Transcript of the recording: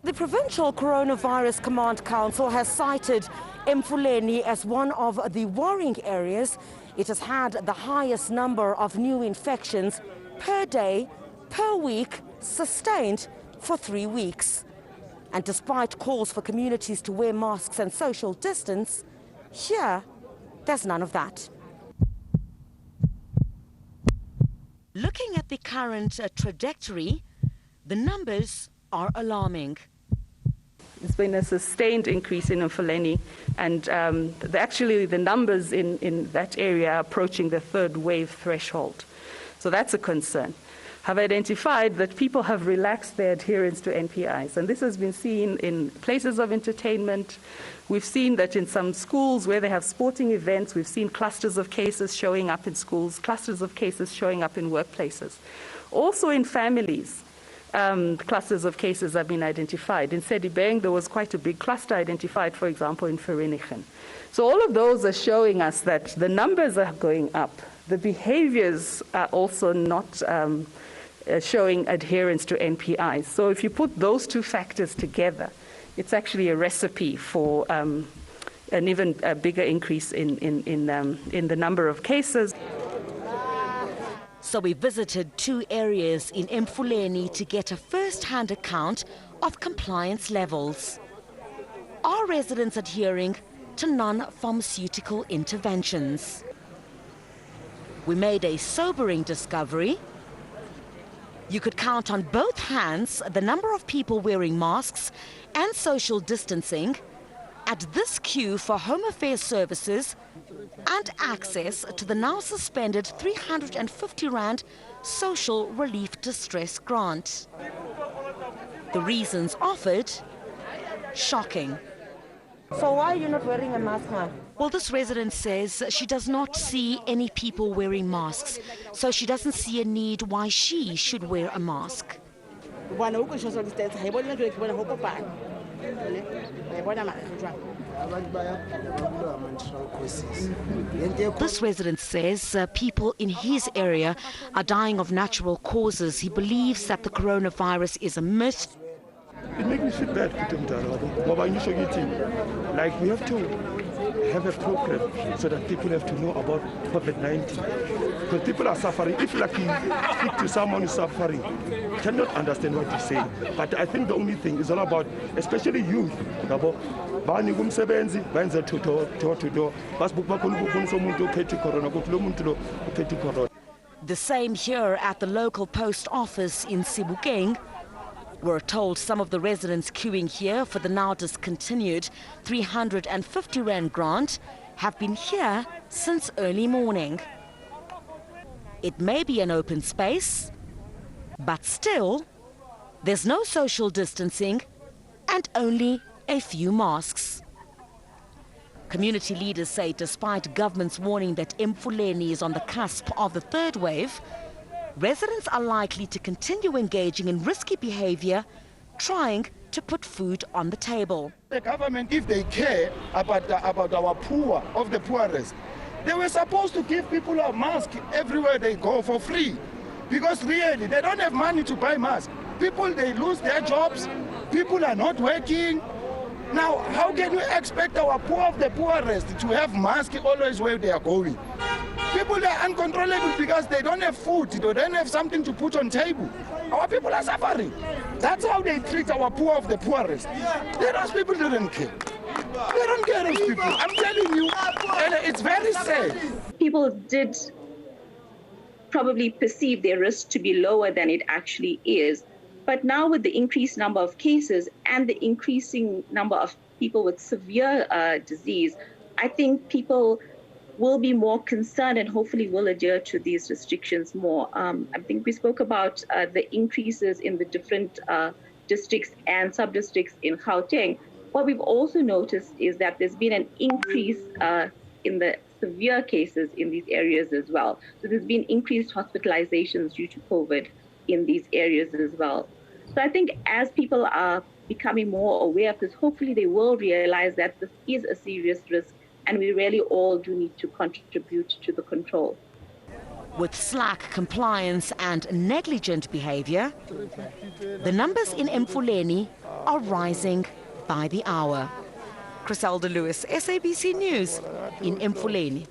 The Provincial Coronavirus Command Council has cited Emfuleni as one of the worrying areas. It has had the highest number of new infections per day, per week, sustained for 3 weeks. And despite calls for communities to wear masks and social distance, here, there's none of that. Looking at the current trajectory, the numbers are alarming. There's been a sustained increase in Emfuleni, and actually the numbers in that area are approaching the third wave threshold. So that's a concern. Have identified that people have relaxed their adherence to NPIs, and this has been seen in places of entertainment. We've seen that in some schools where they have sporting events, we've seen clusters of cases showing up in schools, clusters of cases showing up in workplaces. Also in families, clusters of cases have been identified. In Sedibeng, there was quite a big cluster identified, for example, in Vereeniging. So all of those are showing us that the numbers are going up. The behaviors are also not showing adherence to NPIs. So if you put those two factors together, it's actually a recipe for an even bigger increase in the number of cases. So we visited 2 areas in Emfuleni to get a first-hand account of compliance levels. Are residents adhering to non-pharmaceutical interventions? We made a sobering discovery. You could count on both hands the number of people wearing masks and social distancing at this queue for Home Affairs services and access to the now suspended 350 Rand Social Relief Distress Grant. The reasons offered, shocking. So why are you not wearing a mask now? Well, this resident says she does not see any people wearing masks, so she doesn't see a need why she should wear a mask. This resident says people in his area are dying of natural causes. He believes that the coronavirus is a myth. It makes me feel bad, like we have to have a program so that people have to know about COVID-19. Because people are suffering. If like you speak to someone who's suffering, cannot understand what he's saying. But I think the only thing is all about, especially youth, the same here at the local post office in Sedibeng. We're told some of the residents queuing here for the now discontinued 350 Rand grant have been here since early morning. It may be an open space, but still, there's no social distancing and only a few masks. Community leaders say despite government's warning that Emfuleni is on the cusp of the third wave, residents are likely to continue engaging in risky behavior, trying to put food on the table. The government, if they care about our poor, of the poorest, they were supposed to give people a mask everywhere they go for free. Because really, they don't have money to buy masks. People, they lose their jobs. People are not working. Now, how can you expect our poor of the poorest to have masks always where they are going? People are uncontrollable because they don't have food, they don't have something to put on table. Our people are suffering. That's how they treat our poor of the poorest. Those people don't care. They don't care of people. I'm telling you, and it's very sad. People did probably perceive their risk to be lower than it actually is. But now with the increased number of cases and the increasing number of people with severe disease, I think people will be more concerned and hopefully will adhere to these restrictions more. I think we spoke about the increases in the different districts and sub-districts in Gauteng. What we've also noticed is that there's been an increase in the severe cases in these areas as well. So there's been increased hospitalizations due to COVID in these areas as well. So I think as people are becoming more aware of this, hopefully they will realize that this is a serious risk and we really all do need to contribute to the control. With slack compliance and negligent behavior, the numbers in Emfuleni are rising by the hour. Criselda Lewis, SABC News in Emfuleni.